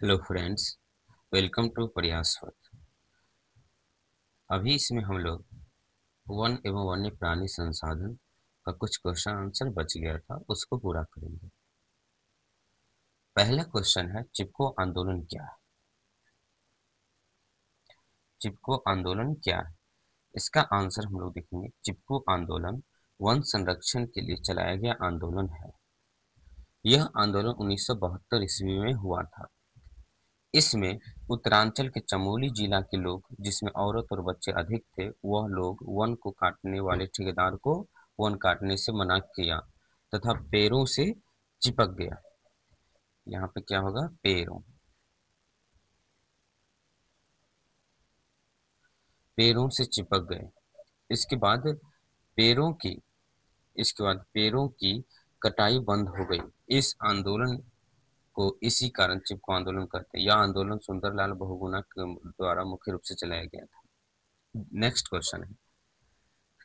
Hello friends, welcome to Prayasvat. अभी इसमें हम लोग वन एवं वन्य प्राणी संसाधन का कुछ क्वेश्चन आंसर बच गया था, उसको पूरा करेंगे। पहला क्वेश्चन है, चिपको आंदोलन क्या है? चिपको आंदोलन क्या है? इसका आंसर हम लोग देखेंगे। चिपको आंदोलन वन संरक्षण के लिए चलाया गया आंदोलन है। यह आंदोलन 1972 ईस्वी में हुआ था। इसमें उत्तरांचल के चमोली जिला के लोग, जिसमें औरत और बच्चे अधिक थे, वह लोग वन को काटने वाले ठेकेदार को वन काटने से मना किया तथा पेड़ों से चिपक गया। यहाँ पे क्या होगा? पेड़ों से चिपक गए। इसके बाद पेड़ों की पेड़ों की कटाई बंद हो गई। इस आंदोलन को इसी कारण चिपको आंदोलन कहते हैं। यह आंदोलन सुंदरलाल बहुगुणा के द्वारा मुख्य रूप से चलाया गया था। नेक्स्ट क्वेश्चन है,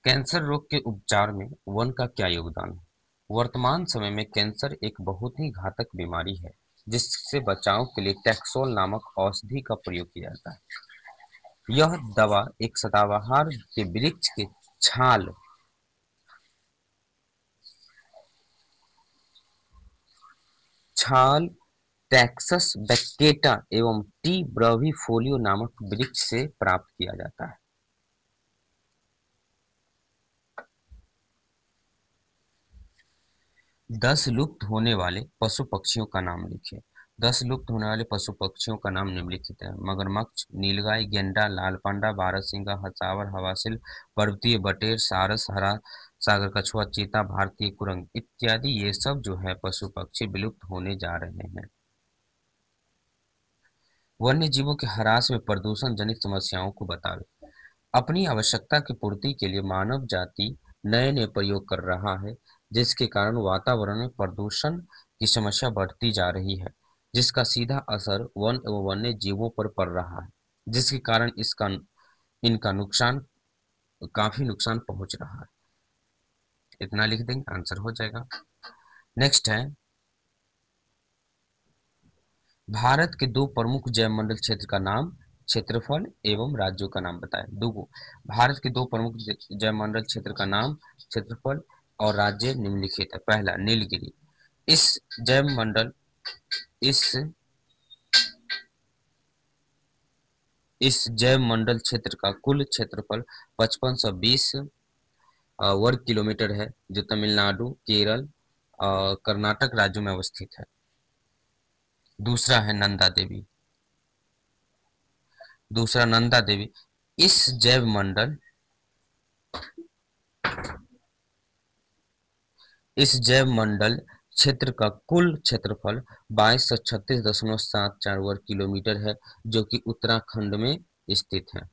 कैंसर रोग के उपचार में वन का क्या योगदान है? वर्तमान समय में कैंसर एक बहुत ही घातक बीमारी है, जिससे बचाव के लिए टैक्सोल नामक औषधि का प्रयोग किया जाता है। यह दवा एक सदाबहार के वृक्ष के छाल छाल टैक्सस बैक्टेटा एवं टी ब्राविफोलियो नामक वृक्ष से प्राप्त किया जाता है। 10 लुप्त होने वाले पशु पक्षियों का नाम लिखिए। 10 लुप्त होने वाले पशु पक्षियों का नाम निम्नलिखित है: मगरमच्छ, नीलगाय, गेंडा, लाल पांडा, बारहसिंगा, हसावर, हवासिल, पर्वतीय बटेर, सारस, हरा सागर कछुआ, चीता, भारतीय कुरंग इत्यादि, ये सब जो है पशु पक्षी विलुप्त होने जा रहे हैं। वन्य जीवों के ह्रास में प्रदूषण जनित समस्याओं को बतावे। अपनी आवश्यकता की पूर्ति के लिए मानव जाति नए नए प्रयोग कर रहा है, जिसके कारण वातावरण में प्रदूषण की समस्या बढ़ती जा रही है, जिसका सीधा असर वन एवं वन्य जीवों पर पड़ रहा है, जिसके कारण इनका काफी नुकसान पहुंच रहा है। इतना लिख देंगे, आंसर हो जाएगा। नेक्स्ट है, भारत के 2 प्रमुख जैवमंडल क्षेत्र का नाम, क्षेत्रफल एवं राज्यों का नाम बताएं। भारत के 2 प्रमुख जैवमंडल क्षेत्र का नाम, क्षेत्रफल और राज्य निम्नलिखित है। पहला, नीलगिरी। इस जैवमंडल इस इस जैवमंडल क्षेत्र का कुल क्षेत्रफल 5520 वर्ग किलोमीटर है, जो तमिलनाडु, केरल, कर्नाटक राज्यों में अवस्थित है। दूसरा है नंदा देवी। इस जैवमंडल क्षेत्र का कुल क्षेत्रफल 2236.74 वर्ग किलोमीटर है, जो कि उत्तराखंड में स्थित है।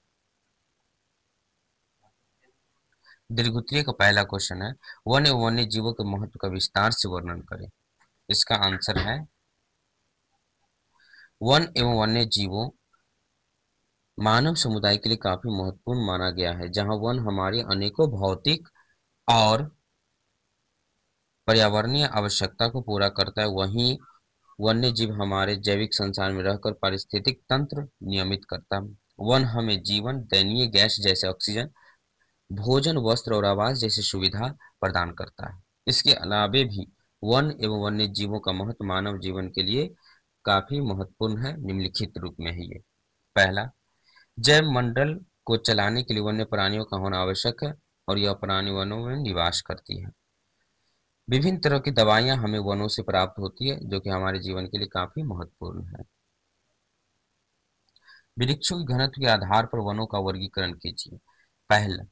दीर्घोत्तरीय का पहला क्वेश्चन है, वन एवं वन्य जीवों के महत्व का विस्तार से वर्णन करें। इसका आंसर है, वन एवं वन्य जीवों मानव समुदाय के लिए काफी महत्वपूर्ण माना गया है। जहां वन हमारी अनेकों भौतिक और पर्यावरणीय आवश्यकता को पूरा करता है, वहीं वन्य जीव हमारे जैविक संसार में रहकर पारिस्थितिक तंत्र नियमित करता है। वन हमें जीवन, दैनीय गैस जैसे ऑक्सीजन, भोजन, वस्त्र और आवास जैसी सुविधा प्रदान करता है। इसके अलावे भी वन एवं वन्य जीवों का महत्व मानव जीवन के लिए काफी महत्वपूर्ण है। निम्नलिखित रूप में है ये। पहला, जैव मंडल को चलाने के लिए वन्य प्राणियों का होना आवश्यक है, और यह प्राणी वनों में निवास करती है। विभिन्न तरह की दवाइयां हमें वनों से प्राप्त होती है, जो कि हमारे जीवन के लिए काफी महत्वपूर्ण है। वृक्षों के घनत्व के आधार पर वनों का वर्गीकरण कीजिए। पहला,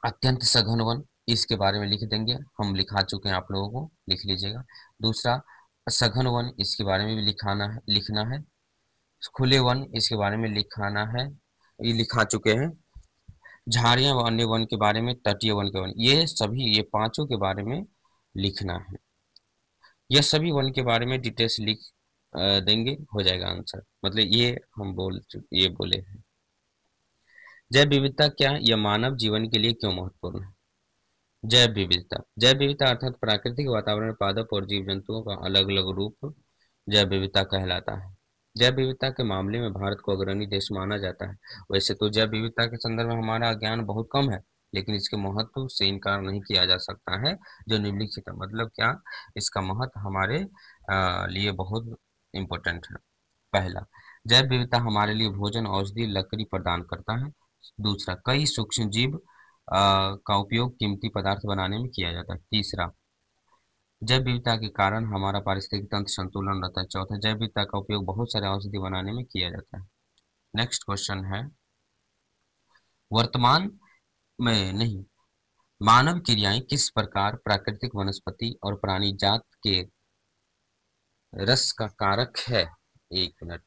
अत्यंत सघन वन, इसके बारे में लिख देंगे, हम लिखा चुके हैं, आप लोगों को लिख लीजिएगा। दूसरा, सघन वन, इसके बारे में भी लिखना है। खुले वन, इसके बारे में लिखाना है, ये लिखा चुके हैं। झाड़ियां व अन्य वन के बारे में, तटीय वन के वन, ये पांचों के बारे में लिखना है। यह सभी वन के बारे में डिटेल्स लिख देंगे, हो जाएगा आंसर। मतलब ये हम ये बोले हैं। जैव विविधता क्या है? यह मानव जीवन के लिए क्यों महत्वपूर्ण है? जैव विविधता अर्थात प्राकृतिक वातावरण, पादप और जीव जंतुओं का अलग अलग रूप जैव विविधता कहलाता है। जैव विविधता के मामले में भारत को अग्रणी देश माना जाता है। वैसे तो जैव विविधता के संदर्भ में हमारा ज्ञान बहुत कम है, लेकिन इसके महत्व से इनकार नहीं किया जा सकता है जो निम्नलिखित है। मतलब क्या, इसका महत्व हमारे लिए बहुत इम्पोर्टेंट है। पहला, जैव विविधता हमारे लिए भोजन, औषधि, लकड़ी प्रदान करता है। दूसरा, कई सूक्ष्म जीव का उपयोग कीमती पदार्थ बनाने में किया जाता है। तीसरा, जैव विविधता के कारण हमारा पारिस्थितिक तंत्र संतुलन रहता है। चौथा, जैव विविधता का उपयोग बहुत सारे औषधि बनाने में किया जाता है। नेक्स्ट क्वेश्चन है, वर्तमान में नहीं, मानव क्रियाएं किस प्रकार प्राकृतिक वनस्पति और प्राणी जात के रस का कारक है। एक मिनट।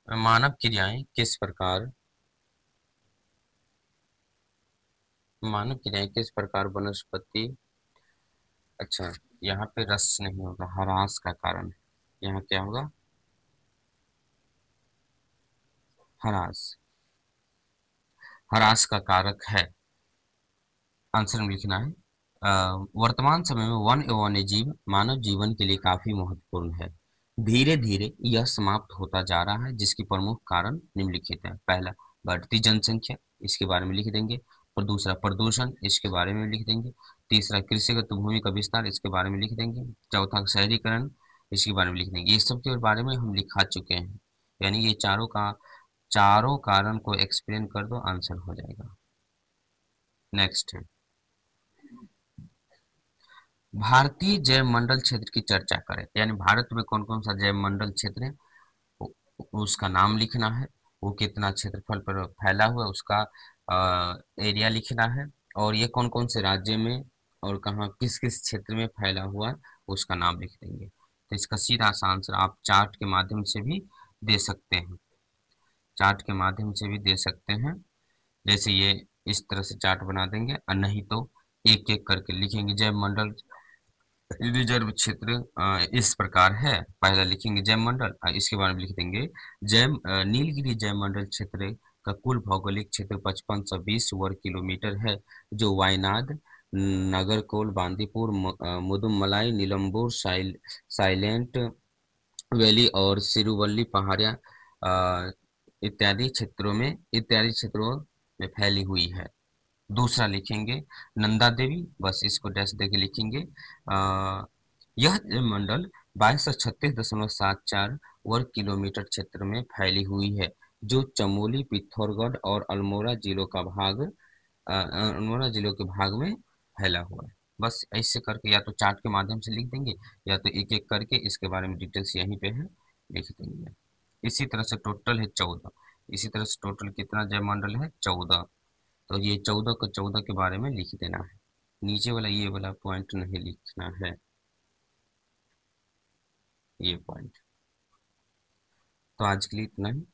मानव क्रियाएं किस प्रकार, मानव क्रियाएं किस प्रकार वनस्पति, अच्छा, यहाँ पे रस नहीं होगा, ह्रास का कारण है। यहाँ क्या होगा, ह्रास, ह्रास का कारक है। आंसर में लिखना है। वर्तमान समय में वन एवं वन्यजीव मानव जीवन के लिए काफी महत्वपूर्ण है। धीरे धीरे यह समाप्त होता जा रहा है, जिसकी प्रमुख कारण निम्नलिखित है। पहला, बढ़ती जनसंख्या, इसके बारे में लिख देंगे। और दूसरा, प्रदूषण, इसके बारे में लिख देंगे। तीसरा, कृषिगत भूमि का विस्तार, इसके बारे में लिख देंगे। चौथा, शहरीकरण, इसके बारे में लिख देंगे। ये सब के बारे में हम लिखा चुके हैं, यानी ये चारों कारण को एक्सप्लेन कर दो, आंसर हो जाएगा। नेक्स्ट है, भारतीय जैव मंडल क्षेत्र की चर्चा करें, यानी भारत में कौन कौन सा जैव मंडल क्षेत्र है, उसका नाम लिखना है। वो कितना क्षेत्रफल पर फैला हुआ है, उसका एरिया लिखना है। और ये कौन कौन से राज्य में और कहाँ किस किस क्षेत्र में फैला हुआ है, उसका नाम लिख देंगे। तो इसका सीधा सा आंसर आप चार्ट के माध्यम से भी दे सकते हैं, चार्ट के माध्यम से भी दे सकते हैं। जैसे ये इस तरह से चार्ट बना देंगे, और नहीं तो एक एक करके लिखेंगे। जैव मंडल रिजर्व क्षेत्र इस प्रकार है। पहला लिखेंगे जैव मंडल, इसके बारे में लिख देंगे। नीलगिरी जैव मंडल क्षेत्र का कुल भौगोलिक क्षेत्र 5520 वर्ग किलोमीटर है, जो वायनाड, नागरकोल, बांदीपुर, मुदुमलाई, नीलम्बूर, साइलेंट वैली और सिरुवल्ली पहाड़ियाँ इत्यादि क्षेत्रों में फैली हुई है। दूसरा लिखेंगे नंदा देवी, बस इसको डैश देके लिखेंगे। यह मंडल 2236.74 वर्ग किलोमीटर क्षेत्र में फैली हुई है, जो चमोली, पिथौरागढ़ और अल्मोड़ा जिलों के भाग में फैला हुआ है। बस ऐसे करके या तो चार्ट के माध्यम से लिख देंगे, या तो एक एक करके इसके बारे में डिटेल्स यहीं पे है लिख देंगे। इसी तरह से टोटल है 14। इसी तरह से टोटल कितना जय मंडल है, 14। तो ये 14 को 14 के बारे में लिख देना है, नीचे वाला ये वाला पॉइंट नहीं लिखना है, ये पॉइंट। तो आज के लिए इतना ही।